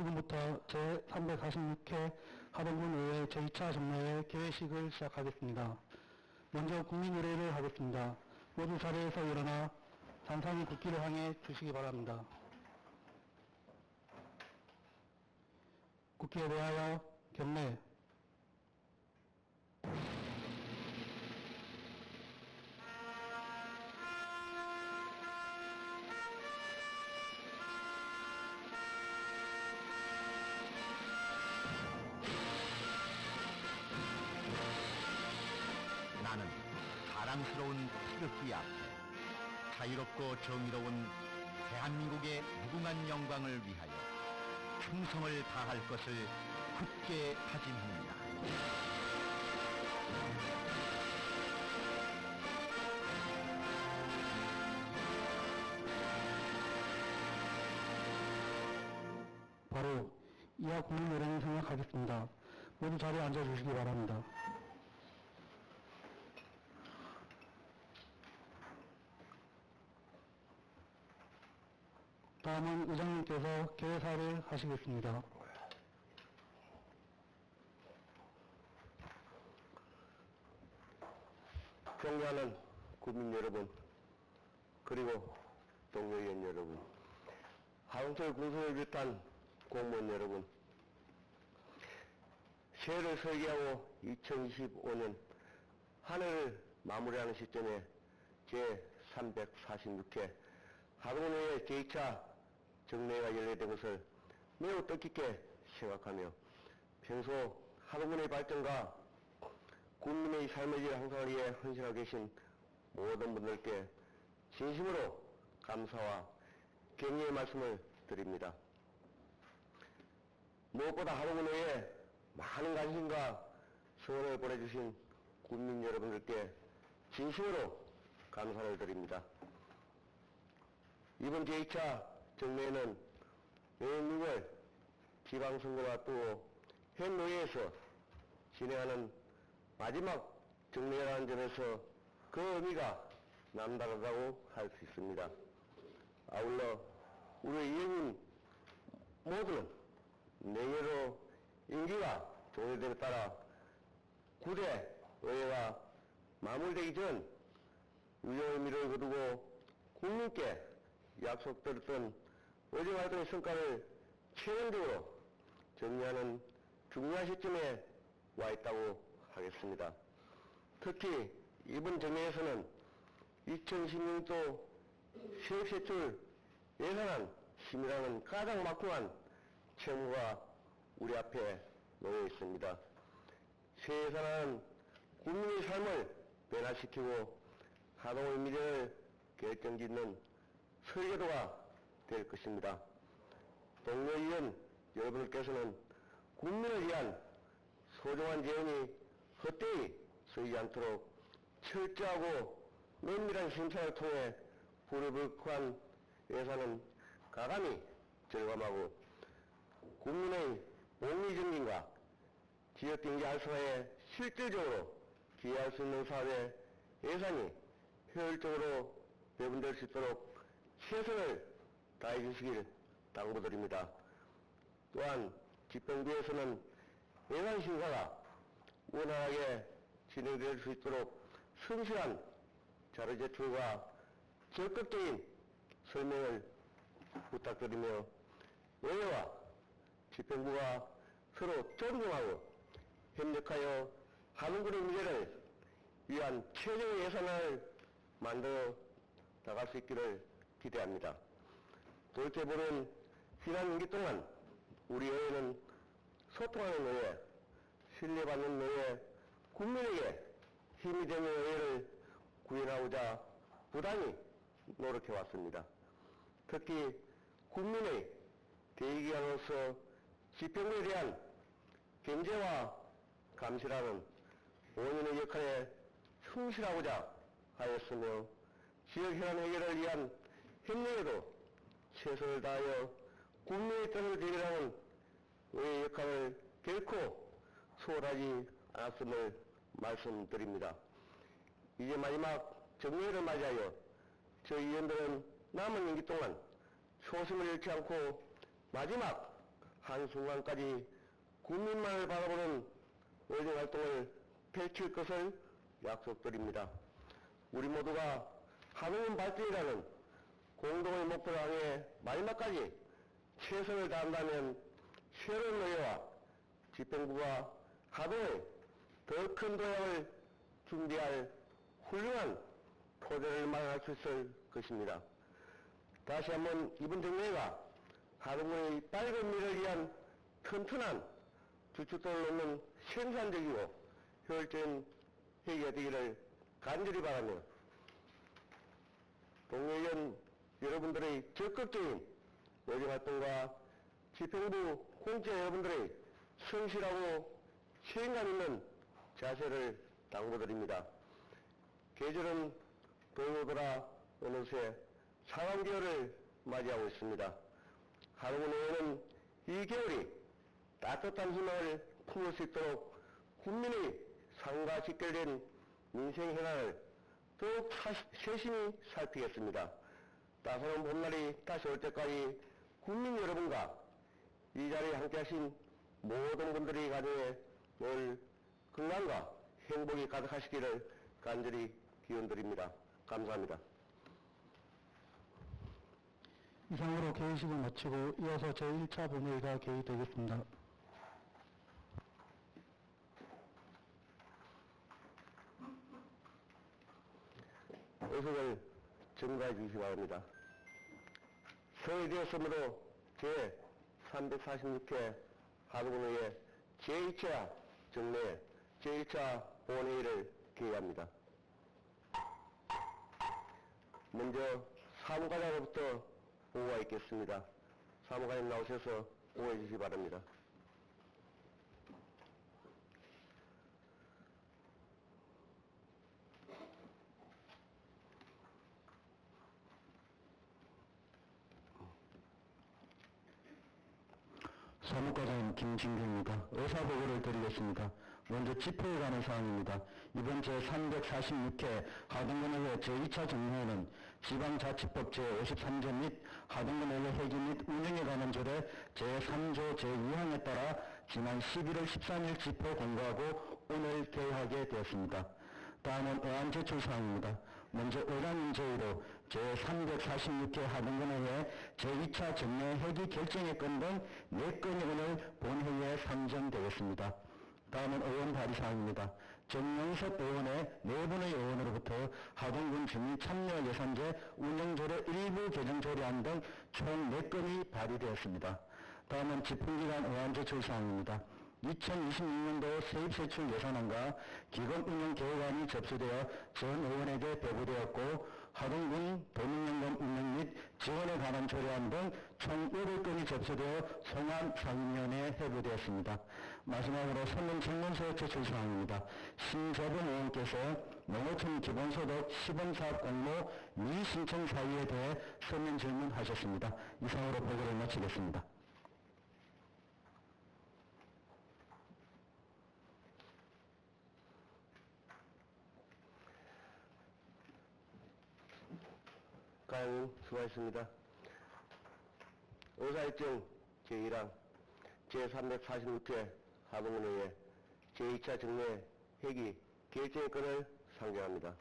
지금부터 제346회 하동군의회 제2차 정례회 개회식을 시작하겠습니다. 먼저 국민의례를 하겠습니다. 모두 자리에서 일어나 산상이 국기를 향해 주시기 바랍니다. 국기에 대하여 경례. 나는 사랑스러운 태극기 앞에 자유롭고 정의로운 대한민국의 무궁한 영광을 위하여 충성을 다할 것을 굳게 다짐합니다. 바로 이하 국민의례를 생각하겠습니다. 모두 자리에 앉아주시기 바랍니다. 다음은 의장님께서 개회사를 하시겠습니다. 존경하는 국민 여러분, 그리고 동료위원 여러분, 하동철 군수를 비롯한 공무원 여러분, 새해를 설계하고 2025년 한 해를 마무리하는 시점에 제346회 하동군의회 제2차 정례회가 열리게 된 것을 매우 뜻깊게 생각하며 평소 하동군의 발전과 국민의 삶의 질 향상을 위해 헌신하고 계신 모든 분들께 진심으로 감사와 격려의 말씀을 드립니다. 무엇보다 하동군의회에 많은 관심과 성원을 보내주신 국민 여러분들께 진심으로 감사를 드립니다. 이번 제2차 정례회는 내년 6월 지방선거가 앞두고 현 노예에서 진행하는 마지막 정례회라는 점에서 그 의미가 남다르다고 할 수 있습니다. 아울러 우리 의원님 모두는 내년으로 임기가 종료됨에 따라 9대 의회가 마무리되기 전 유종의 미를 거두고 국민께 약속드렸던 의정활동의 성과를 최종적으로 정리하는 중요한 시점에 와 있다고 하겠습니다. 특히 이번 정례에서는 2016년도 세액세출 예산안 심의라는 가장 막중한 책무가 우리 앞에 놓여 있습니다. 새 예산안은 국민의 삶을 변화시키고 하동의 미래를 결정짓는 설계도가 될 것입니다. 동료위원 여러분께서는 국민을 위한 소중한 재원이 헛되이 쓰이지 않도록 철저하고 면밀한 심사를 통해 불허불급한 예산은 가감히 절감하고 국민의 복리 증진과 지역경제 활성화에 실질적으로 기여할 수 있는 사업에 예산이 효율적으로 배분될 수 있도록 최선을 다해 주시길 당부드립니다. 또한 집행부에서는 예산 심사가 원활하게 진행될 수 있도록 성실한 자료 제출과 적극적인 설명을 부탁드리며 의회와 집행부가 서로 존중하고 협력하여 하동군의 미래를 위한 최종의 예산을 만들어 나갈 수 있기를 기대합니다. 돌이켜보는 지난 임기 동안 우리 의회는 소통하는 의회, 신뢰받는 의회, 국민에게 힘이 되는 의회를 구현하고자 부단히 노력해왔습니다. 특히 국민의 대의기관으로서 집행부에 대한 견제와 감시라는 본인의 역할에 충실하고자 하였으며 지역 현안 해결을 위한 협력에도 최선을 다하여 국민의 뜻을 대변하는 의회 역할을 결코 소홀하지 않았음을 말씀드립니다. 이제 마지막 정례회를 맞이하여 저희 의원들은 남은 임기 동안 초심을 잃지 않고 마지막 한순간까지 국민만을 바라보는 의정 활동을 펼칠 것을 약속드립니다. 우리 모두가 하동군 발전이라는 공동의 목표를 향해 마지막까지 최선을 다한다면 새로운 의회와 집행부가 하동의 더 큰 도약을 준비할 훌륭한 토대를 마련할 수 있을 것입니다. 다시 한번 이번 정례가 하동군의 밝은 미래를 위한 튼튼한 주춧돌을 놓는 생산적이고 효율적인 회의가 되기를 간절히 바라며 동료위원 여러분들의 적극적인 의정활동과 집행부 공직자 여러분들의 성실하고 책임감 있는 자세를 당부드립니다. 계절은 돌아오더라 어느새 상반기열을 맞이하고 있습니다. 하동군의회는 이 겨울이 따뜻한 희망을 품을 수 있도록 국민의 삶과 직결된 민생 현안을 더욱 세심히 살피겠습니다. 따스한 봄날이 다시 올 때까지 국민 여러분과 이 자리에 함께하신 모든 분들의 가정에 늘 건강과 행복이 가득하시기를 간절히 기원드립니다. 감사합니다. 이상으로 개의식을 마치고 이어서 제1차 본회의가 개의되겠습니다. 의석을 증가해 주시기 바랍니다. 소외되었으므로 제346회 하동군의회 제2차 정례 제1차 본회의를 개의합니다. 먼저 사무관장으로부터 보고가 있겠습니다. 사무관님 나오셔서 보고해 주시기 바랍니다. 사무과장 김진규입니다. 의사보고를 드리겠습니다. 먼저 집회에 관한 사항입니다. 이번 제346회 하동군의회 제2차 정례회는 지방자치법 제53조 및 하동군의회 회기 및 운영에 관한 조례 제3조 제2항에 따라 지난 11월 13일 집회 공고하고 오늘 개회하게 되었습니다. 다음은 의안 제출 사항입니다. 먼저 의장님 제의로 제346회 하동군의회 제2차 정례 회기 결정의 건 등 4건이 오늘 본회의에 상정되겠습니다. 다음은 의원 발의 사항입니다. 정영석 의원의 4분의 의원으로부터 하동군 주민 참여 예산제 운영조례 일부 개정 조례안 등 총 4건이 발의되었습니다. 다음은 집행기관 의안 제출 사항입니다. 2026년도 세입세출 예산안과 기금 운영 계획안이 접수되어 전 의원에게 배부되었고 하동군 도민연금 운영 및 지원에 관한 조례안 등 총 8건이 접수되어 송환 상임위원회에 회부되었습니다. 마지막으로 서면 질문서 제출 사항입니다. 신재범 의원께서 농어촌 기본소득 시범사업 공모 미신청 사유에 대해 서면 질문하셨습니다. 이상으로 보고를 마치겠습니다. 과장님 수고하셨습니다. 의사일정 제1항 제346회 하동군의회 제2차 정례 회기 결정의 건을 상정합니다.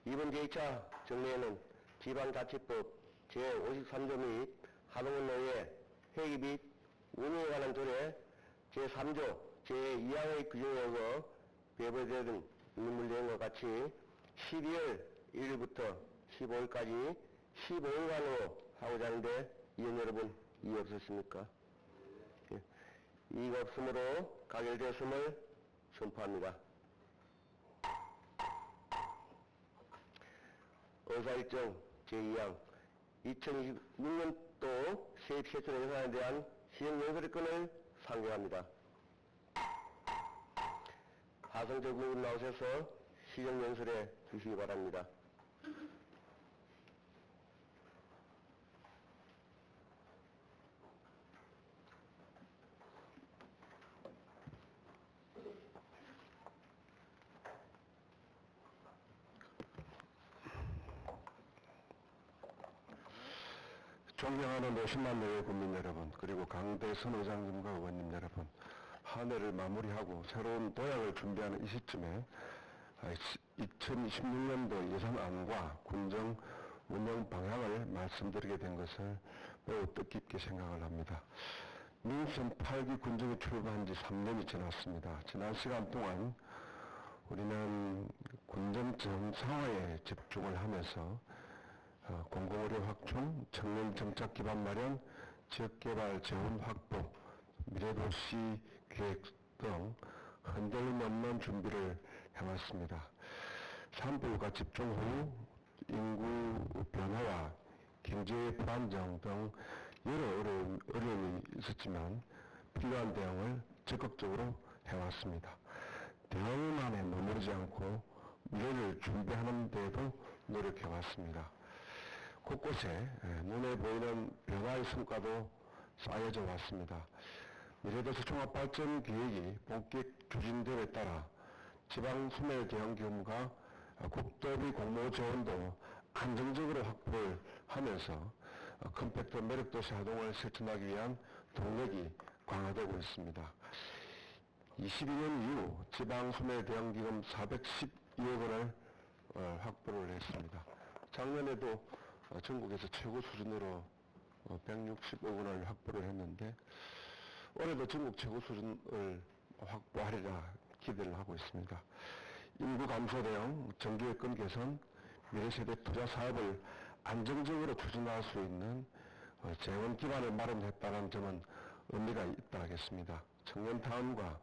이번 제2차 정례에는 지방자치법 제53조 및 하동군의회 회기 및 운영에 관한 조례 제3조 제2항의 규정에 의거 배부되는 인물 내용과 같이 12월 1일부터 15일까지 15일간으로 하고자 하는데 위원 여러분 이의 없으십니까? 예. 이의가 없으므로 가결되었음을 선포합니다. 의사일정 제2항 2026년도 세입세출 예산에 대한 시행연설의 건을 상정합니다. 하성철 군님 나오셔서 시정연설에 주시기 바랍니다. 존경하는 50만 내외 국민 여러분, 그리고 강대선 의장님과 의원님 여러분, 한 해를 마무리하고 새로운 도약을 준비하는 이 시점에 2026년도 예산안과 군정 운영 방향을 말씀드리게 된 것을 매우 뜻깊게 생각을 합니다. 민선 8기 군정이 출범한 지 3년이 지났습니다. 지난 시간 동안 우리는 군정 정상화에 집중을 하면서 공공의료 확충, 청년 정착 기반 마련, 지역개발 재원 확보, 미래도시 계획 등 흔들림 없는 준비를 해왔습니다. 산불과 집중 후 인구 변화와 경제의 불안정 등 여러 어려움이 있었지만 필요한 대응을 적극적으로 해왔습니다. 대응만에 머무르지 않고 미래를 준비하는 데에도 노력해왔습니다. 곳곳에 눈에 보이는 변화의 성과도 쌓여져 왔습니다. 미래도시 종합발전 계획이 본격 추진됨에 따라 지방소멸대응기금과 국도비 공모 지원도 안정적으로 확보를 하면서 컴팩트 매력도시 활동을 실천하기 위한 동력이 강화되고 있습니다. 22년 이후 지방소멸대응기금 412억 원을 확보를 했습니다. 작년에도 전국에서 최고 수준으로 160억 원을 확보를 했는데 올해도 전국 최고 수준을 확보하리라 기대를 하고 있습니다. 인구 감소 대응, 정기여건 개선, 미래세대 투자 사업을 안정적으로 추진할 수 있는 재원 기반을 마련했다는 점은 의미가 있다 하겠습니다. 청년타운과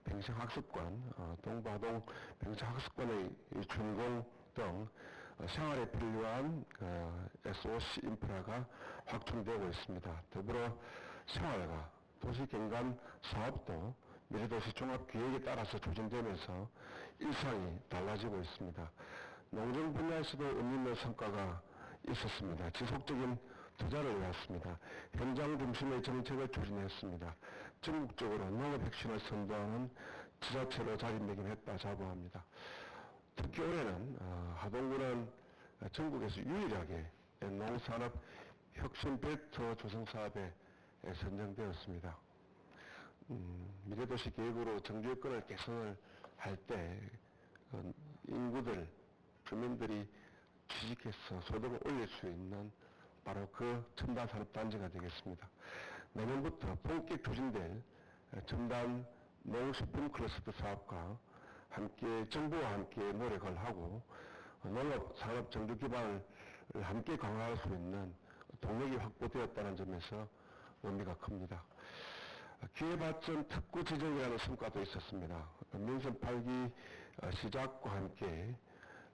평생학습관, 동부아동 평생학습관의 준공 등 생활에 필요한 SOC 인프라가 확충되고 있습니다. 더불어 생활과 도시경관 사업도 미래도시 종합기획에 따라서 추진되면서 일상이 달라지고 있습니다. 농정 분야에서도 의미 있는 성과가 있었습니다. 지속적인 투자를 해왔습니다. 현장 중심의 정책을 추진했습니다. 전국적으로 농업 혁신을 선도하는 지자체로 자리매김했다 자부합니다. 특히 올해는 하동군은 전국에서 유일하게 농산업 혁신 벨트 조성 사업에 선정되었습니다. 미래도시 계획으로 정규여건을 개선을 할 때 인구들, 주민들이 취직해서 소득을 올릴 수 있는 바로 그 첨단 산업단지가 되겠습니다. 내년부터 본격 추진될 첨단 농식품 클러스터 사업과 함께 정부와 함께 노력을 하고 농업 산업 정규 기반을 함께 강화할 수 있는 동력이 확보되었다는 점에서 의미가 큽니다. 기회발전 특구 지정이라는 성과도 있었습니다. 민선 8기 시작과 함께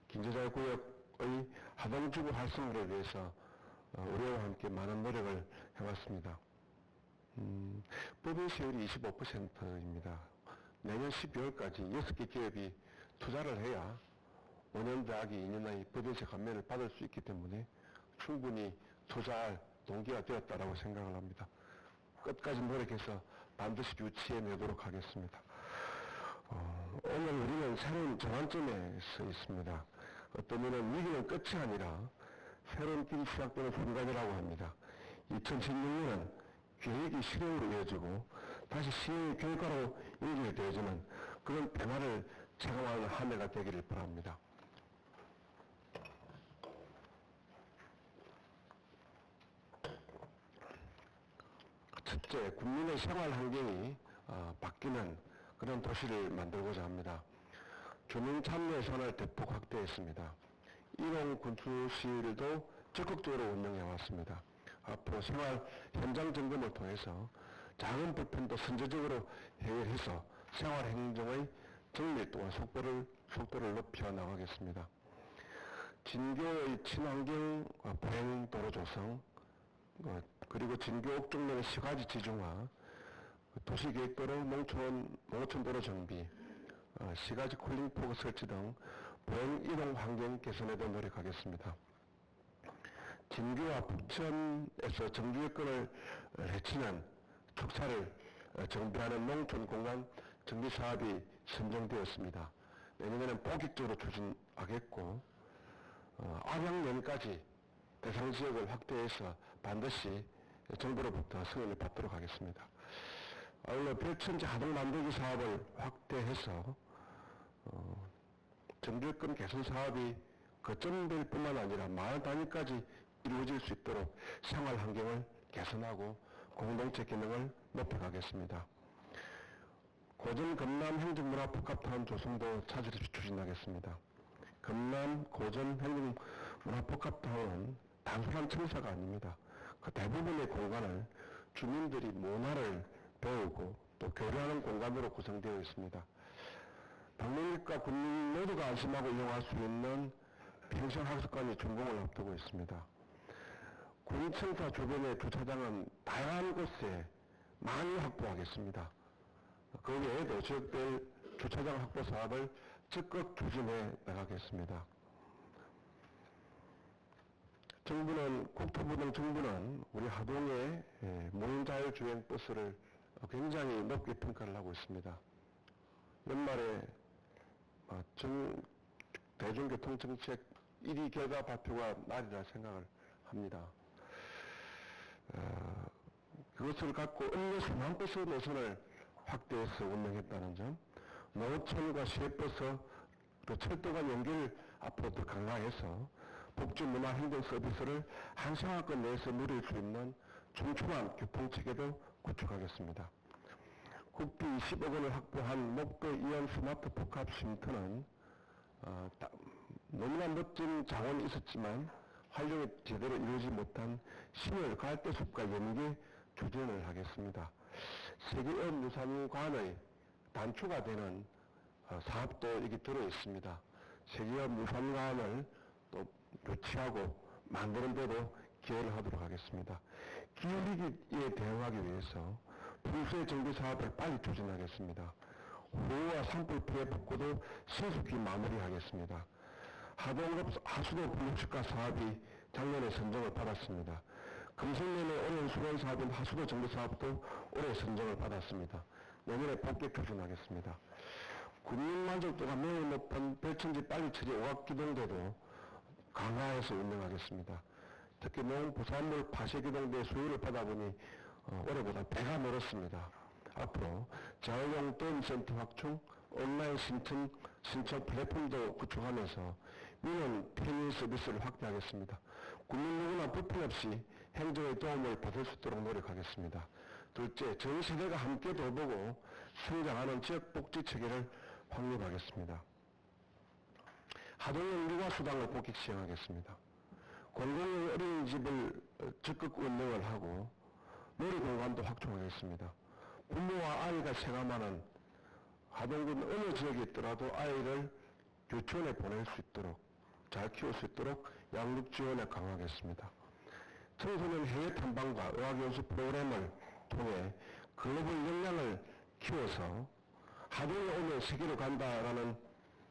긴제자구역의 하동주구 활성화를 위해서 우리와 함께 많은 노력을 해왔습니다. 법인 세율이 25%입니다. 내년 12월까지 6개 기업이 투자를 해야 5년 더하기 2년 안에 법인세 감면을 받을 수 있기 때문에 충분히 투자할 동기가 되었다고 생각을 합니다. 끝까지 노력해서 반드시 유치해내도록 하겠습니다. 오늘 우리는 새로운 전환점에 서 있습니다. 어떤 이는 위기는 끝이 아니라 새로운 길이 시작되는 순간이라고 합니다. 2016년은 계획이 실행으로 이어지고 다시 시행의 결과로 연결되어지는 그런 변화를 체감하는 한 해가 되기를 바랍니다. 첫째, 국민의 생활 환경이 바뀌는 그런 도시를 만들고자 합니다. 주민 참여 예산을 대폭 확대했습니다. 일용 군수실도 적극적으로 운영해 왔습니다. 앞으로 생활 현장 점검을 통해서 작은 불편도 선제적으로 해결해서 생활 행정의 정밀도와 속도를 높여 나가겠습니다. 진교의 친환경 보행 도로 조성, 그리고 진교 옥중면의 시가지 지중화, 도시계획도로 농촌도로 정비, 시가지 쿨링포그 설치 등 보행 이동 환경 개선에도 노력하겠습니다. 진교와 북천에서 정규여건을 해치는 축사를 정비하는 농촌 공간 정비 사업이 선정되었습니다. 내년에는 본격적으로 추진하겠고, 안양면까지 대상 지역을 확대해서 반드시 정부로부터 승인을 받도록 하겠습니다. 아울러 별천지 하동 만들기 사업을 확대해서 정들권 개선 사업이 거점될 뿐만 아니라 마을 단위까지 이루어질 수 있도록 생활 환경을 개선하고 공동체 기능을 높여가겠습니다. 고전 금남 행정문화복합타운 조성도 차질 없이 추진하겠습니다. 금남 고전 행정문화복합타운은 단순한 청사가 아닙니다. 그 대부분의 공간을 주민들이 문화를 배우고 또 교류하는 공간으로 구성되어 있습니다. 방문객과 국민 모두가 안심하고 이용할 수 있는 평생학습관이 준공을 앞두고 있습니다. 군청사 주변의 주차장은 다양한 곳에 많이 확보하겠습니다. 그 외에도 지역별 주차장 확보 사업을 적극 추진해 나가겠습니다. 국토부 등 정부는 우리 하동의 무인자율주행 버스를 굉장히 높게 평가를 하고 있습니다. 연말에 대중교통정책 1위 결과 발표가 날이라 생각을 합니다. 그것을 갖고 음료수만버스 노선을 확대해서 운영했다는 점, 노천과 시외버스, 철도 간 연결 앞으로 더 강화해서 복지문화행정 서비스를 한 생활권 내에서 누릴 수 있는 촘촘한 교통체계도 구축하겠습니다. 국비 20억 원을 확보한 목도 이연 스마트 복합 쉼터는 너무나 멋진 자원이 있었지만 활용이 제대로 이루어지지 못한 신월 갈대숲과 연계 추진을 하겠습니다. 세계업유산관의 단초가 되는 사업도 여기 들어있습니다. 세계업유산관을 또 교체하고 만드는 데도 기여를 하도록 하겠습니다. 기후위기에 대응하기 위해서 풍수의 정비 사업을 빨리 추진하겠습니다. 호우와 산불 피해 복구도 신속히 마무리하겠습니다. 하동급 하수도 분luc식화 사업이 작년에 선정을 받았습니다. 금성면의 어려운 수련 사업인 하수도 정비 사업도 올해 선정을 받았습니다. 내년에 본격 추진하겠습니다. 국민 만족도가 매우 높은 별천지 빨리 처리 오각기동대도 강화해서 운영하겠습니다. 특히 농부산물 파쇄기동대 수요를 받아보니 올해보다 배가 늘었습니다. 앞으로 자율용 도움센터 확충, 온라인 신청 플랫폼도 구축하면서 민원 편의 서비스를 확대하겠습니다. 국민 누구나 불편 없이 행정의 도움을 받을 수 있도록 노력하겠습니다. 둘째, 전 세대가 함께 돌보고 성장하는 지역복지체계를 확립하겠습니다. 하동형 육아수당을 본격 시행하겠습니다. 공공형 어린이집을 적극 운영을 하고 놀이공간도 확충하겠습니다. 부모와 아이가 체감하는 하동군 어느 지역에 있더라도 아이를 유치원에 보낼 수 있도록 잘 키울 수 있도록 양육 지원을 강화하겠습니다. 청소년 해외 탐방과 어학연수 프로그램을 통해 글로벌 역량을 키워서 하동에 오면 세계로 간다라는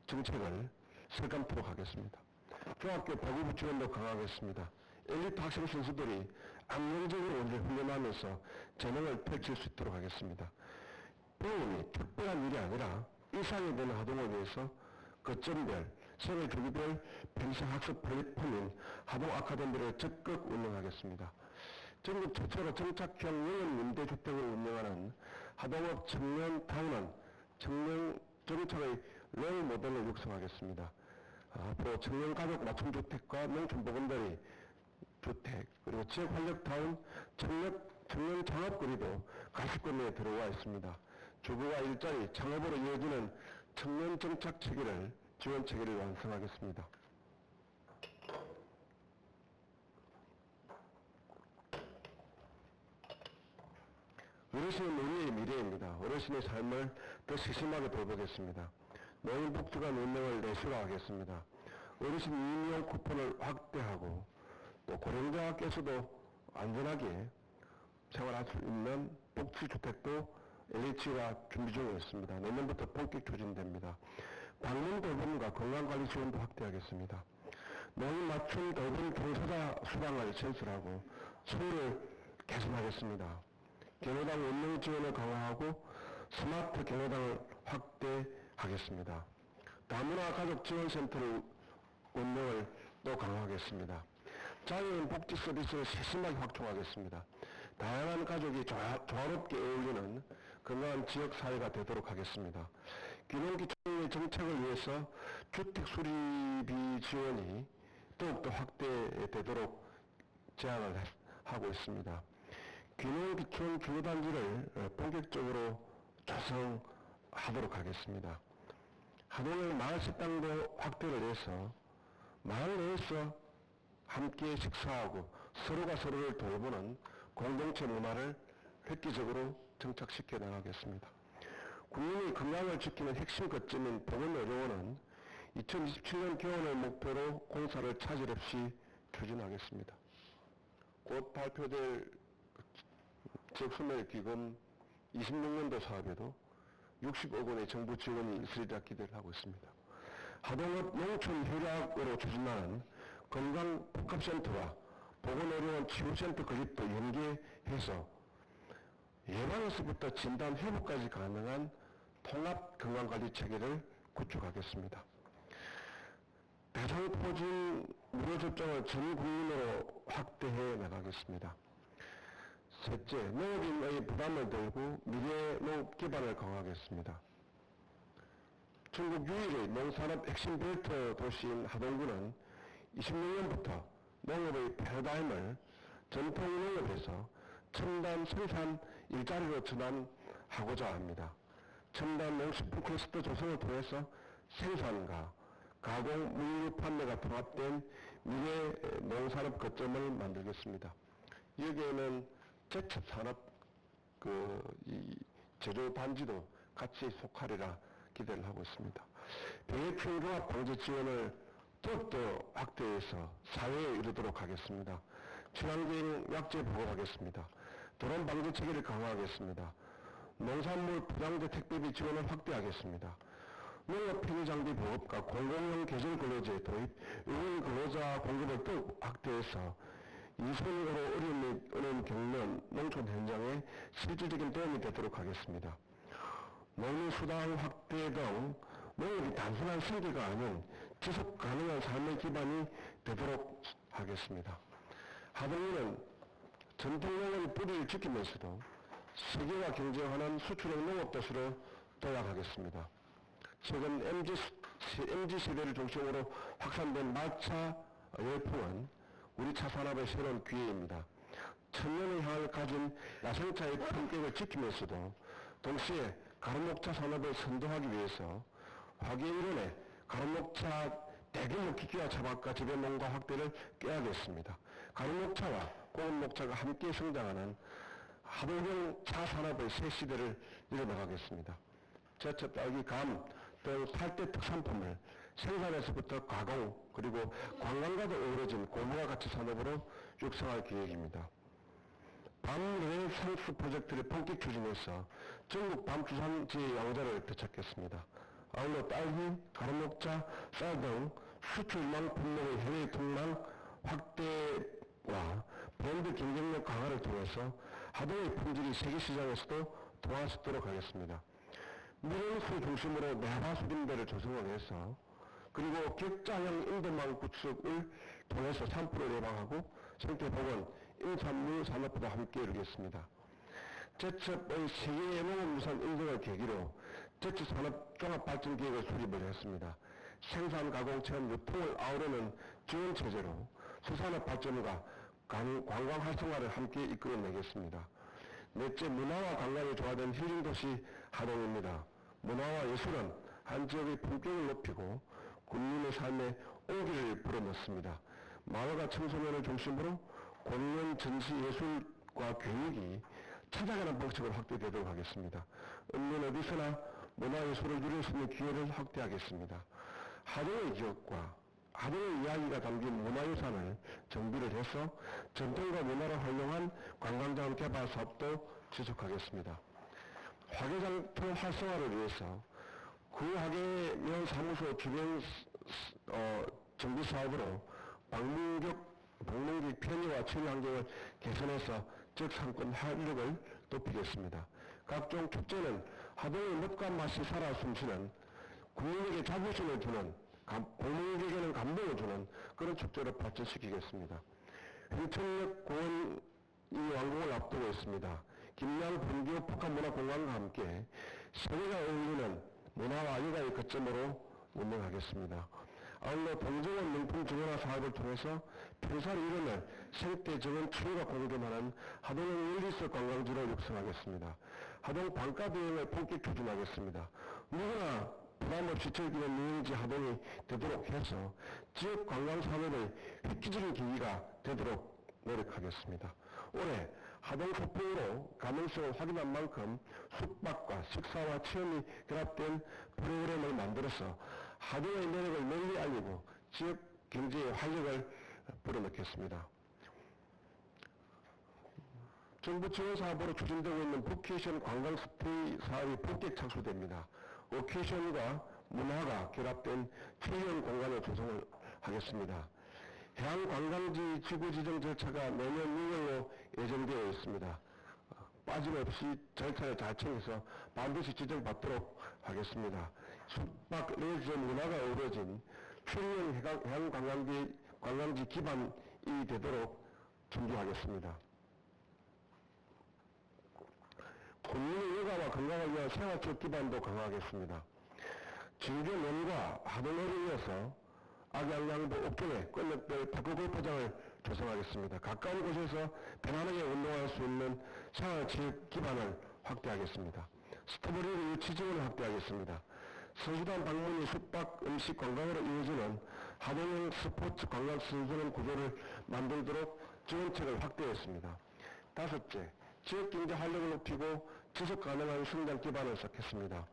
정책을 실감토록 하겠습니다. 중학교 배구부 지원도 강화하겠습니다. 엘리트 학생 선수들이 안정적으로 훈련하면서 재능을 펼칠 수 있도록 하겠습니다. 배움이 특별한 일이 아니라 일상이 되는 하동을 위해서 거점별, 생활 주기별 평생학습 플랫폼인 하동 아카데미를 적극 운영하겠습니다. 전국 최초로 정착형 영연 임대주택을 운영하는 하동업 청년타운은 청년 정착의 롤 모델을 육성하겠습니다. 앞으로 청년가족 맞춤주택과 농촌보건들이 주택, 그리고 지역활력타운 청년 창업거리도 가시권 내에 들어와 있습니다. 주거와 일자리, 창업으로 이어지는 청년 정착 체계를, 지원 체계를 완성하겠습니다. 어르신은 우리의 미래입니다. 어르신의 삶을 더 세심하게 돌보겠습니다. 노인복지관 운영을 내실화하겠습니다. 어르신 이용 쿠폰을 확대하고 또 고령자께서도 안전하게 생활할 수 있는 복지주택도 LH가 준비 중에 있습니다. 내년부터 본격 추진됩니다. 방문 돌봄과 건강관리 지원도 확대하겠습니다. 노인 맞춤 돌봄 종사자 수당을 신설하고 수요를 개선하겠습니다. 경로당 운영 지원을 강화하고 스마트 경로당을 확대하겠습니다. 다문화 가족 지원센터를 운영을 또 강화하겠습니다. 장애인 복지 서비스를 세심하게 확충하겠습니다. 다양한 가족이 조화롭게 어울리는 건강한 지역사회가 되도록 하겠습니다. 균형기초의 정책을 위해서 주택 수리비 지원이 더욱더 확대되도록 제안을 하고 있습니다. 균형기촌 주거단지를 본격적으로 조성하도록 하겠습니다. 하동의 마을 식당도 확대를 해서 마을 내에서 함께 식사하고 서로가 서로를 돌보는 공동체 문화를 획기적으로 정착시켜 나가겠습니다. 국민의 건강을 지키는 핵심 거점인 보건의료원은 2027년 개원을 목표로 공사를 차질 없이 추진하겠습니다. 곧 발표될 지역소멸기금 26년도 사업에도 60억 원의 정부 지원이 있으리라 기대를 하고 있습니다. 하동읍 농촌 효략으로 추진하는 건강복합센터와 보건의료원 치유센터 건립도 연계해서 예방에서부터 진단 회복까지 가능한 통합 건강관리 체계를 구축하겠습니다. 대상포진 무료 접종을 전 국민으로 확대해 나가겠습니다. 셋째, 농업인의 부담을 덜고 미래 농업 기반을 강화하겠습니다. 전국 유일의 농산업 핵심 벨트 도시인 하동구는 26년부터 농업의 패러다임을 전통 농업에서 첨단 생산 일자리로 전환하고자 합니다. 첨단 농식품 클러스터 조성을 통해서 생산과 가공, 물류 판매가 통합된 미래 농산업 거점을 만들겠습니다. 여기에는 제첩산업 제조 단지도 같이 속하리라 기대를 하고 있습니다. 병해충종합 방제 지원을 더욱더 확대해서 사회에 이르도록 하겠습니다. 친환경 약재 보급하겠습니다. 드론 방제 체계를 강화하겠습니다. 농산물 부당제 택배비 지원을 확대하겠습니다. 농업 편의장비 보급과 공공용 계절 근로제 도입, 의원 근로자 공급을 더욱 확대해서 인선으로 어려움을 겪는 농촌 현장에 실질적인 도움이 되도록 하겠습니다. 농림수당 확대 등 농업이 단순한 생계가 아닌 지속 가능한 삶의 기반이 되도록 하겠습니다. 하동구는 전통농업의 뿌리를 지키면서도 세계와 경쟁하는 수출형 농업도시로 도약하겠습니다. 최근 MZ세대를 중심으로 확산된 말차 열풍은 우리 차 산업의 새로운 기회입니다. 천년의 향을 가진 야생차의 품격을 지키면서도 동시에 가로목차 산업을 선도하기 위해서 화기애애론의 가로목차 대규모 기계화 차박과 재배농가 확대를 꾀하겠습니다. 가로목차와 고급목차가 함께 성장하는 하동형 차 산업의 새 시대를 이뤄나가겠습니다. 제첩, 딸기, 감 등 8대 특산품을 생산에서부터 가공 그리고 관광과도 어우러진 고부가 가치 산업으로 육성할 계획입니다. 밤 상수 프로젝트를 본격 추진해서 전국 밤주산지의 양자를 되찾겠습니다. 아울러 딸기, 가로목자, 쌀 등 수출망 품목의 해외 통랑 확대와 브랜드 경쟁력 강화를 통해서 하동의 품질이 세계시장에서도 도화하도록 하겠습니다. 미래수 중심으로 내화수림대를 조성을 해서 그리고 격자형 인도망 구축을 통해서 산불을 예방하고 생태보건, 임산물 산업부도 함께 이루겠습니다. 제첩의 세계 농업유산 인증을 계기로 제첩산업 종합발전계획을 수립을 했습니다. 생산, 가공, 체험, 유통을 아우르는 지원체제로 수산업 발전과 관광 활성화를 함께 이끌어내겠습니다. 넷째, 문화와 관광이 조화된 힐링도시 하동입니다. 문화와 예술은 한 지역의 품격을 높이고 국민의 삶에 온기를 불어넣습니다. 마을과 청소년을 중심으로 공연, 전시, 예술과 교육이 찾아가는 방식으로 확대되도록 하겠습니다. 없는 어디서나 문화예술을 누릴 수 있는 기회를 확대하겠습니다. 하동의 기억과 하동의 이야기가 담긴 문화유산을 정비를 해서 전통과 문화를 활용한 관광자원 개발 사업도 지속하겠습니다. 화개장터 활성화를 위해서 구화계면 사무소 주변 정비 사업으로 방문객 편의와 체류 환경을 개선해서 지역 상권 활력을 높이겠습니다. 각종 축제는 하동의 멋과 맛이 살아 숨쉬는 국민에게 자부심을 주는 방문객에게는 감동을 주는 그런 축제로 발전시키겠습니다. 평천역 공원이 완공을 앞두고 있습니다. 김양 본교 북한문화공간과 함께 세계가 어울리는 문화와 여가의 거점으로 운영하겠습니다. 아울러 동정원 명품 정원화 사업을 통해서 평사를 이루는 생태 정원 치유가 공존하는 하동의 웰리스 관광지로 육성하겠습니다. 하동 방가 비행을 본격 추진하겠습니다. 누구나 부담 없이 즐기는 유행지 하동이 되도록 해서 지역 관광 산업의 획기적인 계기가 되도록 노력하겠습니다. 올해 하동 소풍으로 가능성을 확인한 만큼 숙박과 식사와 체험이 결합된 프로그램을 만들어서 하동의 매력을 널리 알리고 지역 경제에 활력을 불어넣겠습니다. 정부 지원 사업으로 추진되고 있는 버케이션 관광 스테이 사업이 본격 착수됩니다. 워케이션과 문화가 결합된 체험 공간을 조성을 하겠습니다. 해양관광지 지구 지정 절차가 내년 6월로 예정되어 있습니다. 빠짐없이 절차를 잘 챙겨서 반드시 지정받도록 하겠습니다. 숙박 레저 문화가 어우러진 출령 해양관광지 기반이 되도록 준비하겠습니다. 국민의 여가와 건강을 위한 생활적 기반도 강화하겠습니다. 진주면과 하동을 이어서 악양양도 옥동에 권력별 탁구 골프장을 조성하겠습니다. 가까운 곳에서 편안하게 운동할 수 있는 생활체육 기반을 확대하겠습니다. 스토브리를 유치 지원을 확대하겠습니다. 선수단 방문이 숙박, 음식, 관광으로 이어지는 하동형 스포츠 관광 선순환 구조를 만들도록 지원책을 확대했습니다. 다섯째, 지역경제 활력을 높이고 지속가능한 성장 기반을 쌓겠습니다.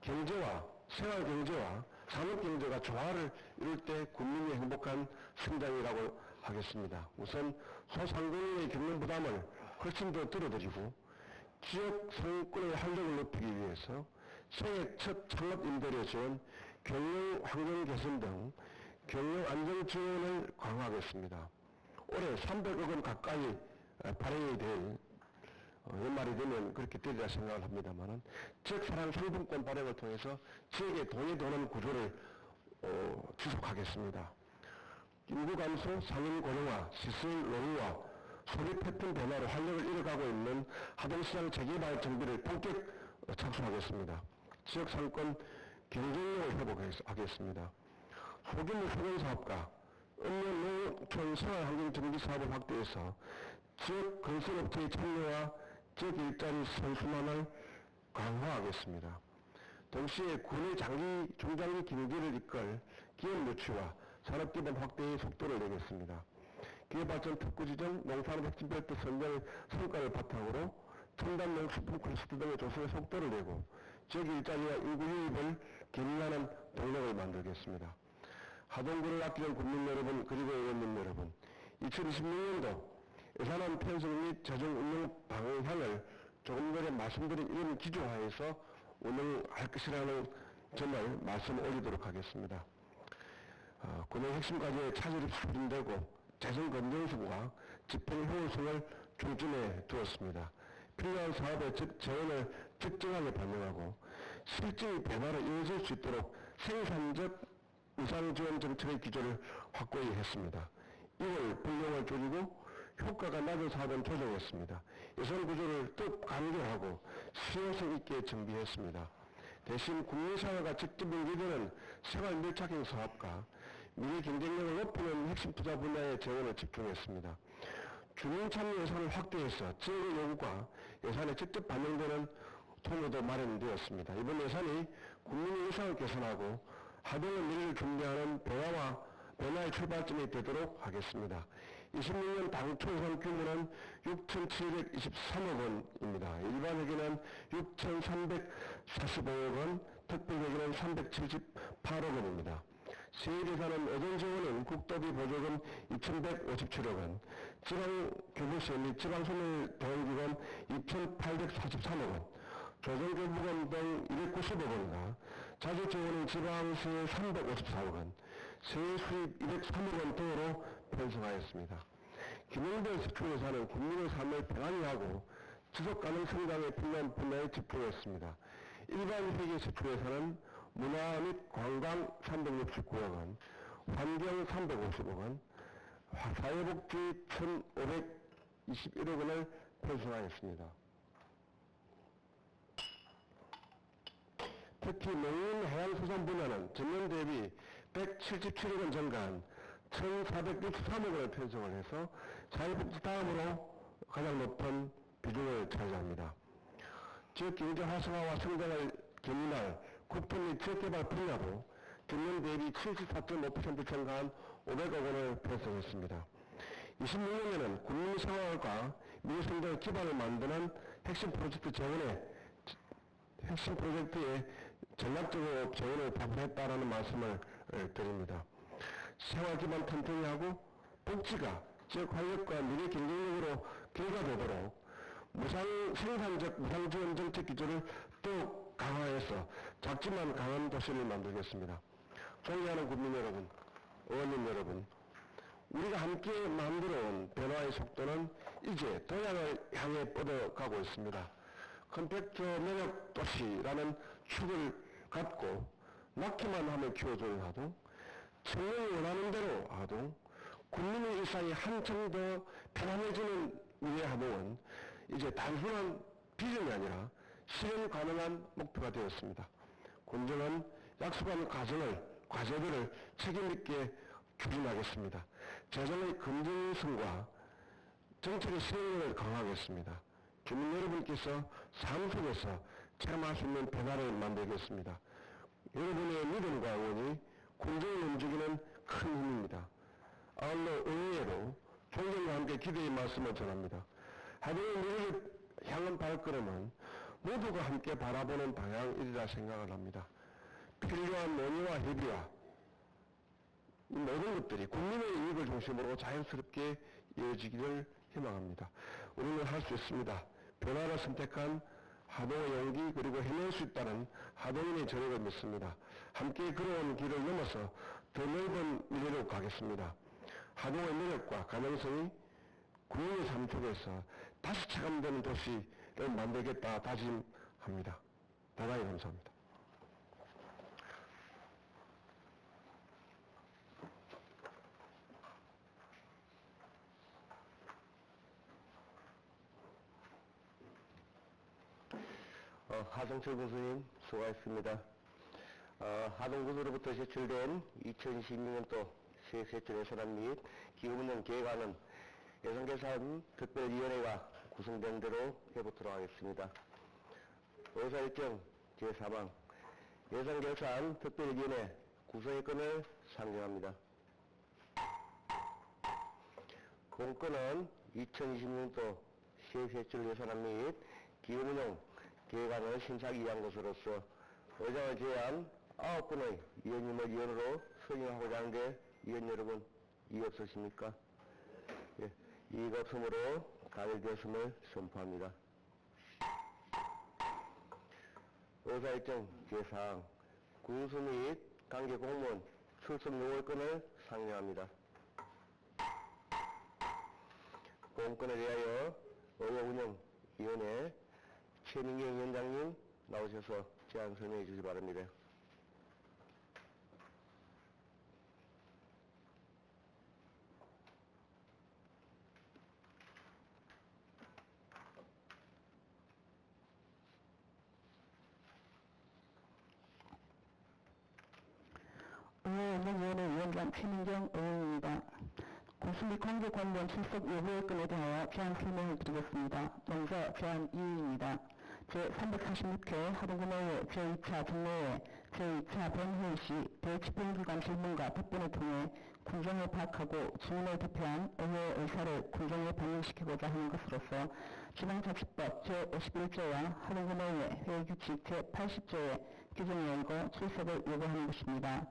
경제와 생활경제와 산업경제가 조화를 이룰 때 국민이 행복한 성장이라고 하겠습니다. 우선 소상공인의 경영 부담을 훨씬 더 줄여드리고 지역 상권의 활력을 높이기 위해서 생애 첫 창업 임대료 지원, 경영 환경 개선 등 경영 안정 지원을 강화하겠습니다. 올해 300억 원 가까이 발행이 될 연말이 되면 그렇게 되리라 생각을 합니다만은 지역 사랑 상품권 발행을 통해서 지역에 돈이 도는 구조를 지속하겠습니다. 인구 감소, 상인 고령화, 시설 노후화, 소비 패턴 변화로 활력을 잃어가고 있는 하동시장 재개발 정비를 본격 착수하겠습니다. 지역 상권 경쟁력을 회복하겠습니다. 소규모 소형사업과 음료 농촌 생활환경 정비 사업을 확대해서 지역 건설업체의 참여와 지역 일자리 선순환을 강화하겠습니다. 동시에 군의 중장기 경제를 이끌 기업 유치와 산업기반 확대의 속도를 내겠습니다. 기업발전 특구 지정, 농산업 핵심벨트 선정 성과를 바탕으로 첨단 농식품 클러스터 등의 조성에 속도를 내고 지역 일자리와 인구 유입을 견인하는 동력을 만들겠습니다. 하동구를 아끼는 국민 여러분 그리고 의원님 여러분, 2026년도 예산안 편성 및 재정 운영 방향을 조금 전에 말씀드린 이런 기조하에서 운영할 것이라는 점을 말씀 올리도록 하겠습니다. 군의 핵심 과제에 차질이 추진되고 재정 건전성과 집행 효율성을 중점에 두었습니다. 필요한 사업의 재원을 적정하게 반영하고 실질의 변화를 이어질 수 있도록 생산적 우상지원 정책의 기조를 확고히 했습니다. 이걸 분량을 줄이고 효과가 낮은 사업은 조정했습니다. 예산 구조를 또 강조하고 실효성 있게 정비했습니다. 대신 국민사회가 직접 연계되는 생활 밀착형 사업과 미래 경쟁력을 높이는 핵심 투자 분야에 재원을 집중했습니다. 주민 참여 예산을 확대해서 지역의 요구가 예산에 직접 반영되는 통로도 마련되었습니다. 이번 예산이 국민의 일상을 개선하고 하동의 미래를 준비하는 변화의 출발점이 되도록 하겠습니다. 26년 당초 예산 규모는 6,723억 원입니다. 일반회계는 6,345억 원, 특별회계는 378억 원입니다. 세일예산은 어전 지원은 국도비 보조금 2,157억 원, 지방교부세 및 지방소멸대응기관 2,843억 원, 조정교부금 등 290억 원과 자주지원은 지방세 354억 원, 세수입 203억 원 등으로 편성하였습니다. 기능별 지출예산은 국민의 삶을 편안히 하고 지속가능 성장에 필요한 분야에 집중했습니다. 일반 회계 지출예산은 문화 및 관광 369억 원, 환경 350억 원, 사회복지 1,521억 원을 편성하였습니다. 특히 농림해양수산 분야는 전년 대비 177억 원 증가한 1,463억 원을 편성을 해서 사회복지 다음으로 가장 높은 비중을 차지합니다. 지역 경제 활성화와 성장을 견인할 국토 및 지역개발 분야도 전년 대비 74.5% 증가한 500억 원을 편성했습니다. 26년에는 국민 생활과 민생적 기반을 만드는 핵심 프로젝트에 전략적으로 재원을 배분했다라는 말씀을 드립니다. 생활 기반 튼튼히 하고 복지가 지역 활력과 미래 경쟁력으로 결과되도록 생산적 무상지원 정책 기조를 더욱 강화해서 작지만 강한 도시를 만들겠습니다. 존경하는 국민 여러분, 의원님 여러분, 우리가 함께 만들어온 변화의 속도는 이제 도약을 향해 뻗어가고 있습니다. 컴팩트 매력 도시라는 축을 갖고 낳기만 하면 키워주는 하동, 청년이 원하는 대로 하동, 국민의 일상이 한층 더 편안해지는 미래 하동은 이제 단순한 비전이 아니라 실현 가능한 목표가 되었습니다. 군정은 약속한 과제들을 책임있게 추진하겠습니다. 재정의 검증성과 정책의 실행력을 강화하겠습니다. 주민 여러분께서 삶 속에서 체험할 수 있는 변화를 만들겠습니다. 여러분의 믿음과 응원이 군정을 움직이는 큰 힘입니다. 아울러 의회로 존경과 함께 기대의 말씀을 전합니다. 하루의 미래를 향한 발걸음은 모두가 함께 바라보는 방향이리라 생각을 합니다. 필요한 논의와 협의와 이 모든 것들이 국민의 이익을 중심으로 자연스럽게 이어지기를 희망합니다. 우리는 할 수 있습니다. 변화를 선택한 하동의 용기 그리고 해낼 수 있다는 하동인의 저력을 믿습니다. 함께 걸어온 길을 넘어서 더 넓은 미래로 가겠습니다. 하동의 매력과 가능성이 국민의 삶 속에서 다시 체감되는 도시를 만들겠다 다짐합니다. 대단히 감사합니다. 하성철 군수님 수고하셨습니다. 하동군수로부터 제출된 2016년도 세세출 예산안 및 기후문명 계획안은 예산계산 특별위원회가 구성된 대로 해보도록 하겠습니다. 의사일정 제4방 예산결산 특별위원회 구성의 건을 상정합니다. 본건은 2026년도 세세출 예산안 및 기후문명 계획안을 심사기한 것으로서 의장을 제외한 9분의 위원님을 위원으로 선임하고자 하는데 위원 여러분 이의 없으십니까? 예, 이의가 없으므로 가결되었음을 선포합니다. 의사일정 제4항 군수 및 관계 공무원 출석 요구권을 상정합니다. 본건에 대하여 의회운영위원회 최민경 위원장님 나오셔서 제안 설명해 주시기 바랍니다. 의회운영위원회 위원장 최민경 의원입니다. 군수 및 관계 공무원 출석 요구의 건에 대하여 제안 설명을 드리겠습니다. 먼저 제안 2위입니다. 제346회 하동군의회 제2차 정례회 제2차 본회의 시 대집행기관 질문과 답변을 통해 군정에 파악하고 주민을 대표한 의회의 의사를 군정에 반영시키고자 하는 것으로서 지방자치법 제51조와 하동군의회 회의규칙 제80조의 규정에 의거 출석을 요구하는 것입니다.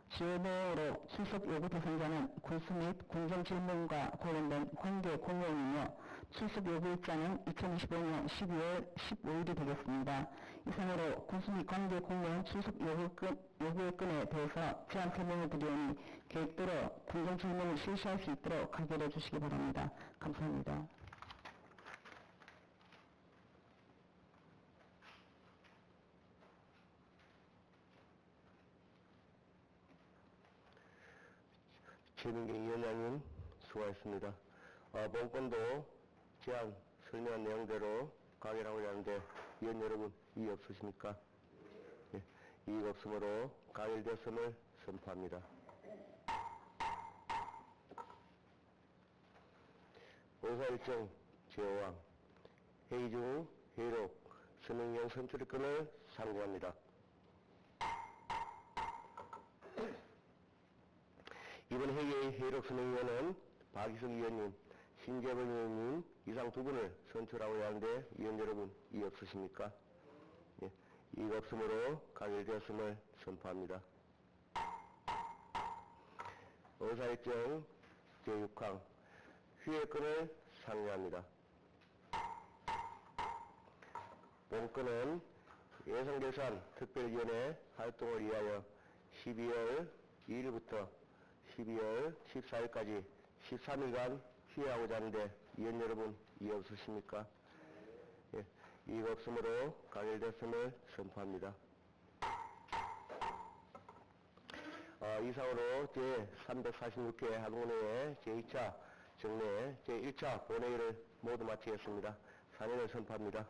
주요 내용으로 출석 요구 대상자는 군수 및 군정 질문과 관련된 관계 공무원이며 출석 요구 일자는 2025년 12월 15일이 되겠습니다. 이상으로 군수 및 관계 공무원 출석 요구의 건에 대해서 제안 설명을 드리오니 계획대로 군정 질문을 실시할 수 있도록 가결해 주시기 바랍니다. 감사합니다. 최민경 위원장님 수고하셨습니다. 본건도 제안 설명한 내용대로 가결하고자 하는데 위원 여러분 이의 없으십니까? 예, 이의 없으므로 가결되었음을 선포합니다. 의사일정 제5항 회의 중 회의록 선행위원 선출권을 상고합니다. 이번 회의의 회의록 선행위원은 박희석 위원님, 신재범 위원님 이상 두 분을 선출하고자 하는데 위원 여러분 이의 없으십니까? 예, 이의 없으므로 가결되었음을 선포합니다. 의사일정 제6항 휴회권을 상정합니다. 본건은 예산결산 특별위원회 활동을 위하여 12월 2일부터 12월 14일까지 13일간 휴회하고자 하는데 위원 여러분 이의 없으십니까? 예, 이의가 없으므로 가결됐음을 선포합니다. 이상으로 제346회 하동원회의 제2차 정례 제1차 본회의를 모두 마치겠습니다. 사면을 선포합니다.